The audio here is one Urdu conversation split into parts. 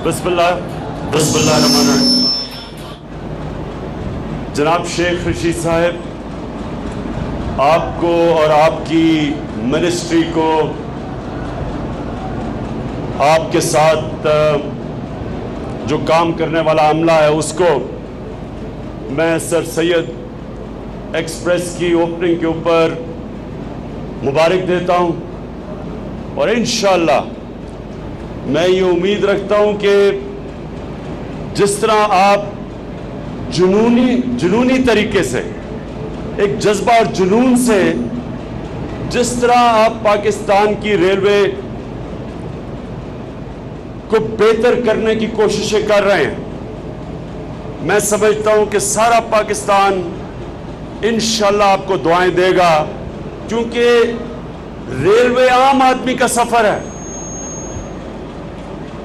بسم اللہ الرحمن الرحیم۔ جناب شیخ رشید صاحب، آپ کو اور آپ کی منسٹری کو، آپ کے ساتھ جو کام کرنے والا عملہ ہے اس کو میں سر سید ایکسپریس کی اوپننگ کے اوپر مبارک دیتا ہوں، اور انشاءاللہ میں یہ امید رکھتا ہوں کہ جس طرح آپ جنونی طریقے سے، ایک جذبہ اور جنون سے جس طرح آپ پاکستان کی ریلوے کو بہتر کرنے کی کوششیں کر رہے ہیں، میں سمجھتا ہوں کہ سارا پاکستان انشاءاللہ آپ کو دعائیں دے گا، کیونکہ ریلوے عام آدمی کا سفر ہے۔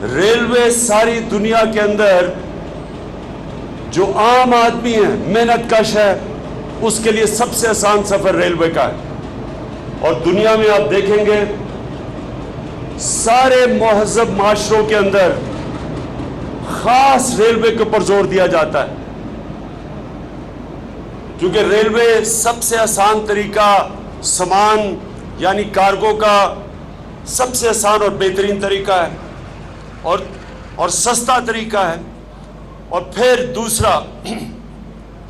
ریلوے ساری دنیا کے اندر جو عام آدمی ہے، محنت کش ہے، اس کے لیے سب سے آسان سفر ریلوے کا ہے۔ اور دنیا میں آپ دیکھیں گے سارے مہذب معاشروں کے اندر خاص ریلوے کے اوپر زور دیا جاتا ہے، کیونکہ ریلوے سب سے آسان طریقہ، سامان یعنی کارگو کا سب سے آسان اور بہترین طریقہ ہے، اور سستا طریقہ ہے۔ اور پھر دوسرا،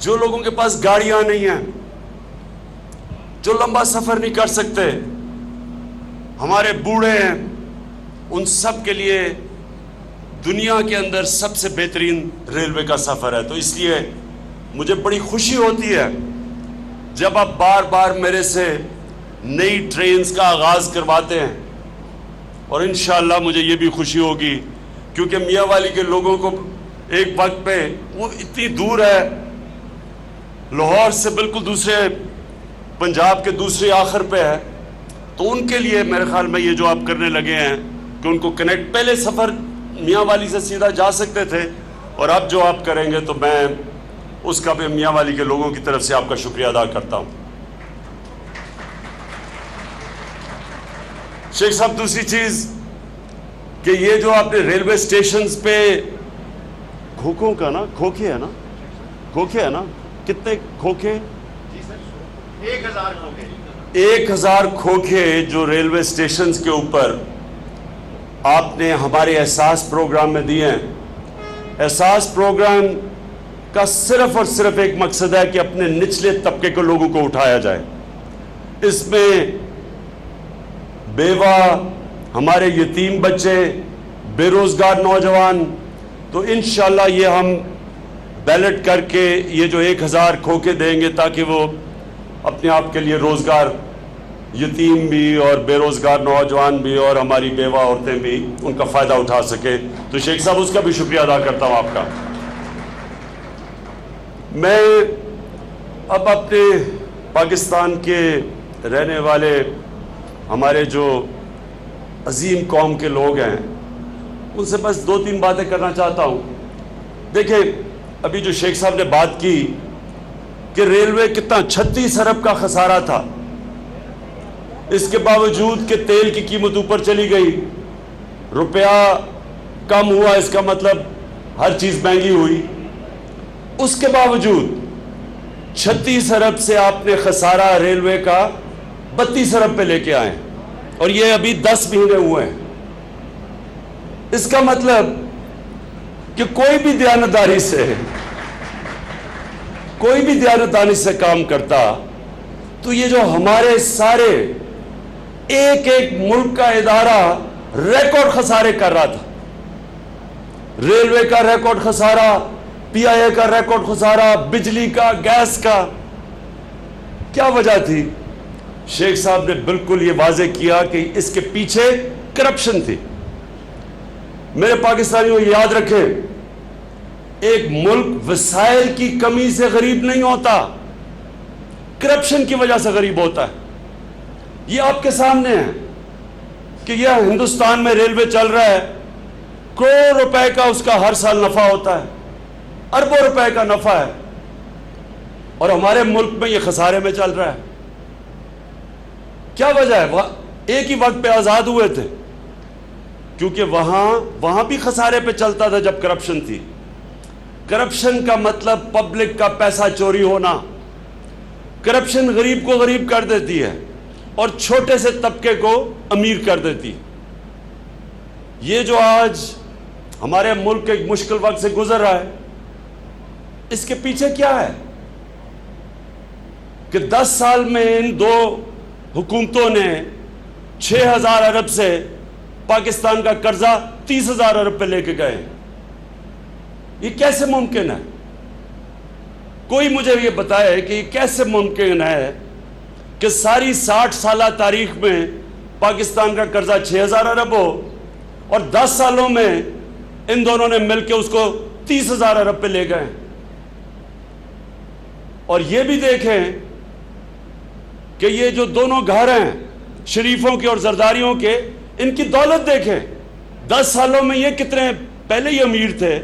جو لوگوں کے پاس گاڑیاں نہیں ہیں، جو لمبا سفر نہیں کر سکتے، ہمارے بوڑھے ہیں، ان سب کے لیے دنیا کے اندر سب سے بہترین ریلوے کا سفر ہے۔ تو اس لیے مجھے بڑی خوشی ہوتی ہے جب آپ بار بار میرے سے نئی ٹرینز کا آغاز کرواتے ہیں، اور انشاءاللہ مجھے یہ بھی خوشی ہوگی، کیونکہ میاں والی کے لوگوں کو ایک وقت پہ وہ اتنی دور ہے، لاہور سے بالکل دوسرے، پنجاب کے دوسرے آخر پہ ہے، تو ان کے لیے میرے خیال میں یہ جو آپ کرنے لگے ہیں کہ ان کو کنیکٹ، پہلے سفر میاں والی سے سیدھا جا سکتے تھے، اور اب جو آپ کریں گے تو میں اس کا بھی میاں والی کے لوگوں کی طرف سے آپ کا شکریہ ادا کرتا ہوں۔ شیخ صاحب، دوسری چیز کہ یہ جو آپ نے ریلوے اسٹیشنز پہ کھوکھے ہے نا، کتنے کھوکھے؟ 1000 کھوکھے جو ریلوے اسٹیشنز کے اوپر آپ نے ہمارے احساس پروگرام میں دیے ہیں۔ احساس پروگرام کا صرف اور صرف ایک مقصد ہے کہ اپنے نچلے طبقے کے لوگوں کو اٹھایا جائے۔ اس میں بیوہ، ہمارے یتیم بچے، بے روزگار نوجوان، تو انشاءاللہ یہ ہم بیلٹ کر کے یہ جو 1000 کھوکھے دیں گے تاکہ وہ اپنے آپ کے لیے روزگار، یتیم بھی اور بے روزگار نوجوان بھی اور ہماری بیوہ عورتیں بھی ان کا فائدہ اٹھا سکے۔ تو شیخ صاحب اس کا بھی شکریہ ادا کرتا ہوں آپ کا۔ میں اب اپنے پاکستان کے رہنے والے ہمارے جو عظیم قوم کے لوگ ہیں ان سے بس 2-3 باتیں کرنا چاہتا ہوں۔ دیکھیں، ابھی جو شیخ صاحب نے بات کی کہ ریلوے کتنا 36 ارب کا خسارہ تھا، اس کے باوجود کہ تیل کی قیمت اوپر چلی گئی، روپیہ کم ہوا، اس کا مطلب ہر چیز مہنگی ہوئی، اس کے باوجود 36 ارب سے آپ نے خسارہ ریلوے کا 32 ارب پہ لے کے آئے، اور یہ ابھی 10 مہینے ہوئے ہیں۔ اس کا مطلب کہ کوئی بھی دیانتداری سے کام کرتا تو یہ جو ہمارے سارے ایک ملک کا ادارہ ریکارڈ خسارے کر رہا تھا، ریلوے کا ریکارڈ خسارہ، پی آئی اے کا ریکارڈ خسارہ، بجلی کا، گیس کا، کیا وجہ تھی؟ شیخ صاحب نے بالکل یہ واضح کیا کہ اس کے پیچھے کرپشن تھی۔ میرے پاکستانیوں یاد رکھیں، ایک ملک وسائل کی کمی سے غریب نہیں ہوتا، کرپشن کی وجہ سے غریب ہوتا ہے۔ یہ آپ کے سامنے ہے کہ یہ ہندوستان میں ریلوے چل رہا ہے، کروڑ روپے کا اس کا ہر سال نفع ہوتا ہے، اربوں روپے کا نفع ہے، اور ہمارے ملک میں یہ خسارے میں چل رہا ہے۔ کیا وجہ ہے؟ ایک ہی وقت پہ آزاد ہوئے تھے، کیونکہ وہاں بھی خسارے پہ چلتا تھا جب کرپشن تھی. کرپشن کا مطلب پبلک کا پیسہ چوری ہونا. کرپشن غریب کو غریب کر دیتی ہے اور چھوٹے سے طبقے کو امیر کر دیتی. یہ جو آج ہمارے ملک ایک مشکل وقت سے گزر رہا ہے، اس کے پیچھے کیا ہے کہ 10 سال میں ان دو حکومتوں نے 6,000 ارب سے پاکستان کا قرضہ 30,000 ارب پہ لے کے گئے. یہ کیسے ممکن ہے؟ کوئی مجھے یہ بتائے کہ یہ کیسے ممکن ہے کہ ساری 60 سالہ تاریخ میں پاکستان کا قرضہ 6,000 ارب ہو اور 10 سالوں میں ان دونوں نے مل کے اس کو 30,000 ارب پہ لے گئے. اور یہ بھی دیکھیں کہ یہ جو دونوں گھر ہیں شریفوں کے اور زرداریوں کے، ان کی دولت دیکھیں. 10 سالوں میں یہ کتنے پہلے ہی امیر تھے،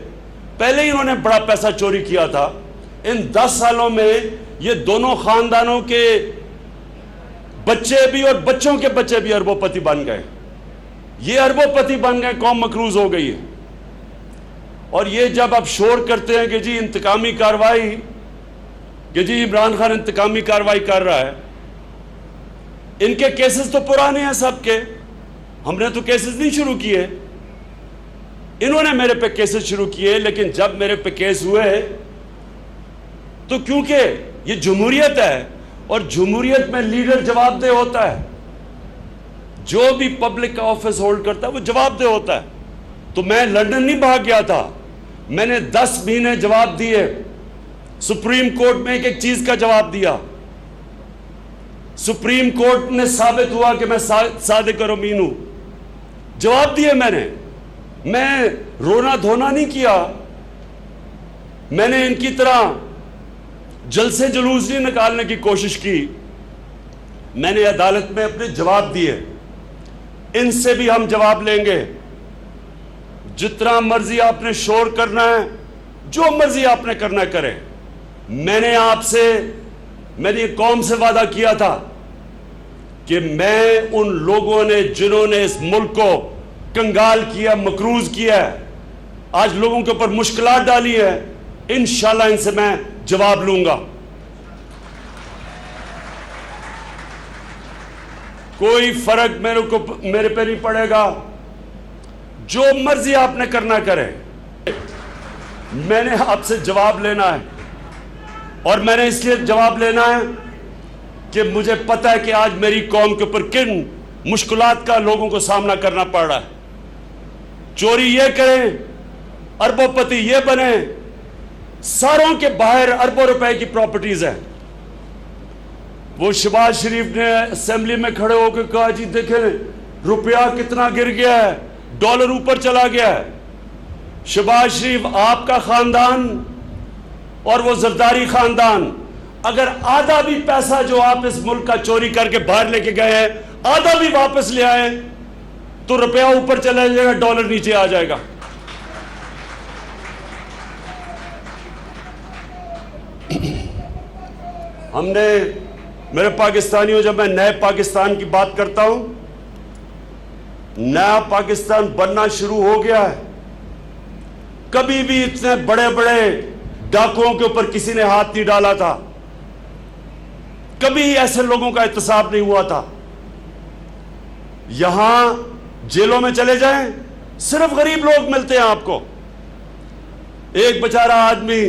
پہلے ہی انہوں نے بڑا پیسہ چوری کیا تھا. ان 10 سالوں میں یہ دونوں خاندانوں کے بچے بھی اور بچوں کے بچے بھی اربوں پتی بن گئے. یہ اربوں پتی بن گئے، قوم مقروض ہو گئی ہے. اور یہ جب آپ شور کرتے ہیں کہ جی انتقامی کارروائی، کہ جی عمران خان انتقامی کارروائی کر رہا ہے، ان کے کیسز تو پرانے ہیں سب کے. ہم نے تو کیسز نہیں شروع کیے، انہوں نے میرے پہ کیسز شروع کیے. لیکن جب میرے پہ کیس ہوئے تو کیونکہ یہ جمہوریت ہے اور جمہوریت میں لیڈر جواب دہ ہوتا ہے، جو بھی پبلک کا آفس ہولڈ کرتا ہے وہ جواب دہ ہوتا ہے. تو میں لندن نہیں بھاگ گیا تھا، میں نے 10 مہینے جواب دیے، سپریم کورٹ میں ایک ایک چیز کا جواب دیا. سپریم کورٹ نے ثابت ہوا کہ میں صادق اور امین ہوں. جواب دیے میں رونا دھونا نہیں کیا. میں نے ان کی طرح جلسے جلوس نہیں نکالنے کی کوشش کی. میں نے عدالت میں اپنے جواب دیے. ان سے بھی ہم جواب لیں گے. جتنا مرضی آپ نے شور کرنا ہے، جو مرضی آپ نے کرنا کرے. میں نے یہ قوم سے وعدہ کیا تھا کہ میں ان لوگوں نے جنہوں نے اس ملک کو کنگال کیا، مقروض کیا ہے، آج لوگوں کے اوپر مشکلات ڈالی ہے، انشاءاللہ ان سے میں جواب لوں گا. کوئی فرق میرے پہ نہیں پڑے گا. جو مرضی آپ نے کرنا کرے. میں نے آپ سے جواب لینا ہے، اور میں نے اس لیے جواب لینا ہے کہ مجھے پتہ ہے کہ آج میری قوم کے اوپر کن مشکلات کا لوگوں کو سامنا کرنا پڑ رہا ہے. چوری یہ کریں، اربوں پتی یہ بنیں، ساروں کے باہر اربوں روپے کی پراپرٹیز ہیں. وہ شہباز شریف نے اسمبلی میں کھڑے ہو کے کہا جی دیکھیں روپیہ کتنا گر گیا ہے، ڈالر اوپر چلا گیا ہے. شہباز شریف، آپ کا خاندان اور وہ زرداری خاندان اگر آدھا بھی پیسہ جو آپ اس ملک کا چوری کر کے باہر لے کے گئے ہیں آدھا بھی واپس لے آئے تو روپیہ اوپر چلا جائے گا، ڈالر نیچے آ جائے گا. ہم نے، میرے پاکستانیوں، جب میں نئے پاکستان کی بات کرتا ہوں، نیا پاکستان بننا شروع ہو گیا ہے. کبھی بھی اتنے بڑے بڑے ڈاکوؤں کے اوپر کسی نے ہاتھ نہیں ڈالا تھا، کبھی ایسے لوگوں کا احتساب نہیں ہوا تھا. یہاں جیلوں میں چلے جائیں صرف غریب لوگ ملتے ہیں آپ کو. ایک بیچارہ آدمی،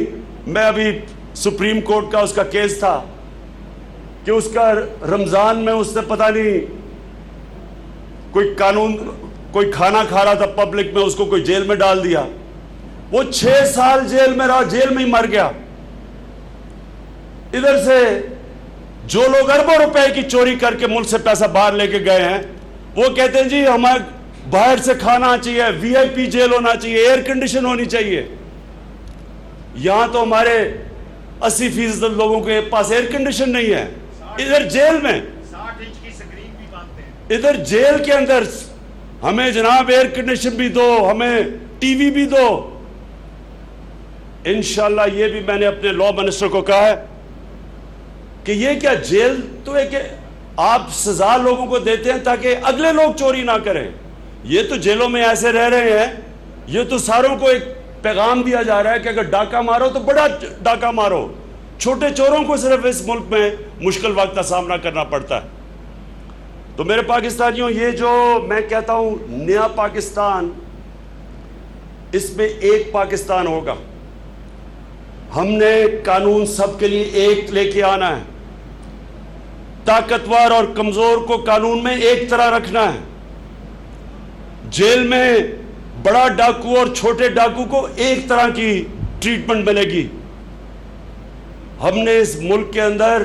میں ابھی سپریم کورٹ کا اس کا کیس تھا کہ اس کا رمضان میں اس نے پتہ نہیں کوئی کھانا کھا رہا تھا پبلک میں، اس کو کوئی جیل میں ڈال دیا. وہ 6 سال جیل میں رہا، جیل میں ہی مر گیا. ادھر سے جو لوگ اربوں روپے کی چوری کر کے ملک سے پیسہ باہر لے کے گئے ہیں وہ کہتے ہیں جی ہمیں باہر سے کھانا چاہیے، وی آئی پی جیل ہونا چاہیے، ایئر کنڈیشن ہونی چاہیے. یہاں تو ہمارے 80% لوگوں کے پاس ایئر کنڈیشن نہیں ہے. ادھر جیل میں 60 انچ کی سکرین بھی باندھتے ہیں. ادھر جیل کے اندر ہمیں جناب ایئر کنڈیشن بھی دو، ہمیں ٹی وی بھی دو. انشاءاللہ یہ بھی میں نے اپنے لا منسٹر کو کہا ہے کہ یہ کیا جیل تو ہے کہ آپ سزا لوگوں کو دیتے ہیں تاکہ اگلے لوگ چوری نہ کریں. یہ تو جیلوں میں ایسے رہ رہے ہیں, یہ تو ساروں کو ایک پیغام دیا جا رہا ہے کہ اگر ڈاکہ مارو تو بڑا ڈاکہ مارو, چھوٹے چوروں کو صرف اس ملک میں مشکل وقت کا سامنا کرنا پڑتا ہے. تو میرے پاکستانیوں, یہ جو میں کہتا ہوں نیا پاکستان, اس میں ایک پاکستان ہوگا. ہم نے قانون سب کے لیے ایک لے کے آنا ہے, طاقتور اور کمزور کو قانون میں ایک طرح رکھنا ہے. جیل میں بڑا ڈاکو اور چھوٹے ڈاکو کو ایک طرح کی ٹریٹمنٹ ملے گی. ہم نے اس ملک کے اندر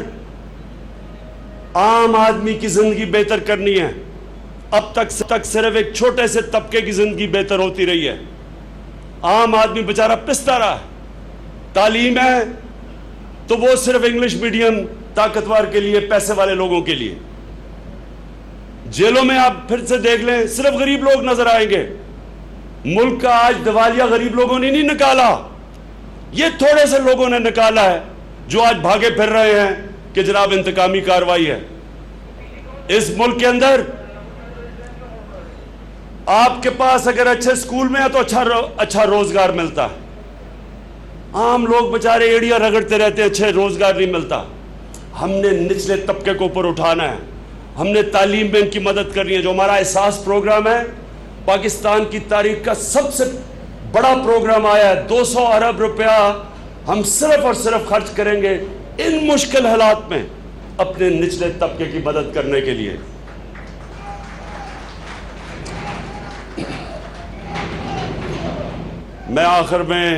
عام آدمی کی زندگی بہتر کرنی ہے. اب تک صرف ایک چھوٹے سے طبقے کی زندگی بہتر ہوتی رہی ہے. عام آدمی بیچارہ پستا رہا ہے. تعلیم ہے تو وہ صرف انگلش میڈیم طاقتور کے لیے, پیسے والے لوگوں کے لیے. جیلوں میں آپ پھر سے دیکھ لیں, صرف غریب لوگ نظر آئیں گے. ملک کا آج دیوالیہ غریب لوگوں نے نہیں نکالا, یہ تھوڑے سے لوگوں نے نکالا ہے جو آج بھاگے پھر رہے ہیں کہ جناب انتقامی کارروائی ہے. اس ملک کے اندر آپ کے پاس اگر اچھے سکول میں ہے تو اچھا روزگار ملتا ہے. عام لوگ بچارے ایڑیاں رگڑتے رہتے ہیں, اچھے روزگار نہیں ملتا. ہم نے نچلے طبقے کو اوپر اٹھانا ہے, ہم نے تعلیم میں ان کی مدد کرنی ہے. جو ہمارا احساس پروگرام ہے, پاکستان کی تاریخ کا سب سے بڑا پروگرام آیا ہے. 200 ارب روپیہ ہم صرف اور صرف خرچ کریں گے ان مشکل حالات میں اپنے نچلے طبقے کی مدد کرنے کے لیے. میں آخر میں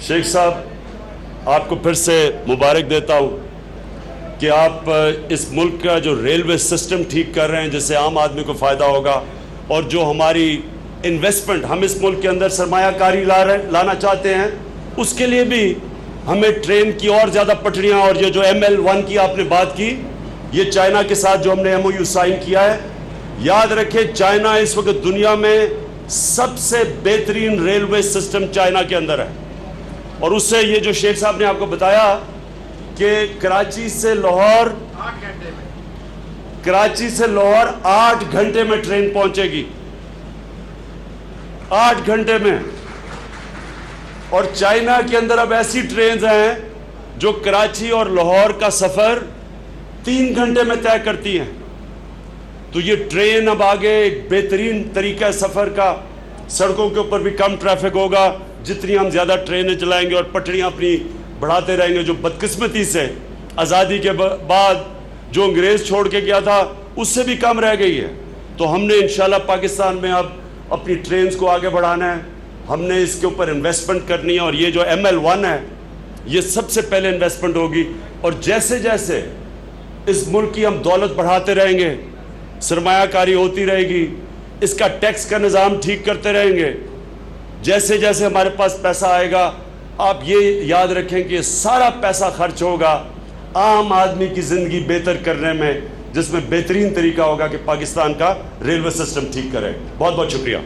شیخ صاحب آپ کو پھر سے مبارک دیتا ہوں کہ آپ اس ملک کا جو ریلوے سسٹم ٹھیک کر رہے ہیں جس سے عام آدمی کو فائدہ ہوگا, اور جو ہماری انویسٹمنٹ ہم اس ملک کے اندر سرمایہ کاری لانا چاہتے ہیں, اس کے لیے بھی ہمیں ٹرین کی اور زیادہ پٹریاں, اور یہ جو ML1 کی آپ نے بات کی, یہ چائنا کے ساتھ جو ہم نے MOU سائن کیا ہے, یاد رکھیں چائنا اس وقت دنیا میں سب سے بہترین ریلوے سسٹم چائنا کے اندر ہے. اور اس سے یہ جو شیخ صاحب نے آپ کو بتایا کہ کراچی سے لاہور 8 گھنٹے میں ٹرین پہنچے گی, 8 گھنٹے میں. اور چائنا کے اندر اب ایسی ٹرینز ہیں جو کراچی اور لاہور کا سفر 3 گھنٹے میں طے کرتی ہیں. تو یہ ٹرین اب آگے ایک بہترین طریقہ سفر کا, سڑکوں کے اوپر بھی کم ٹریفک ہوگا جتنی ہم زیادہ ٹرینیں چلائیں گے, اور پٹریاں اپنی بڑھاتے رہیں گے. جو بدقسمتی سے آزادی کے بعد جو انگریز چھوڑ کے گیا تھا اس سے بھی کم رہ گئی ہے. تو ہم نے انشاءاللہ پاکستان میں اب اپنی ٹرینز کو آگے بڑھانا ہے, ہم نے اس کے اوپر انویسٹمنٹ کرنی ہے. اور یہ جو ML1 ہے یہ سب سے پہلے انویسٹمنٹ ہوگی. اور جیسے جیسے اس ملک کی ہم دولت بڑھاتے رہیں گے, سرمایہ کاری ہوتی رہے گی, اس کا ٹیکس کا نظام ٹھیک کرتے رہیں گے, جیسے جیسے ہمارے پاس پیسہ آئے گا, آپ یہ یاد رکھیں کہ سارا پیسہ خرچ ہوگا عام آدمی کی زندگی بہتر کرنے میں, جس میں بہترین طریقہ ہوگا کہ پاکستان کا ریلوے سسٹم ٹھیک کرے. بہت بہت شکریہ.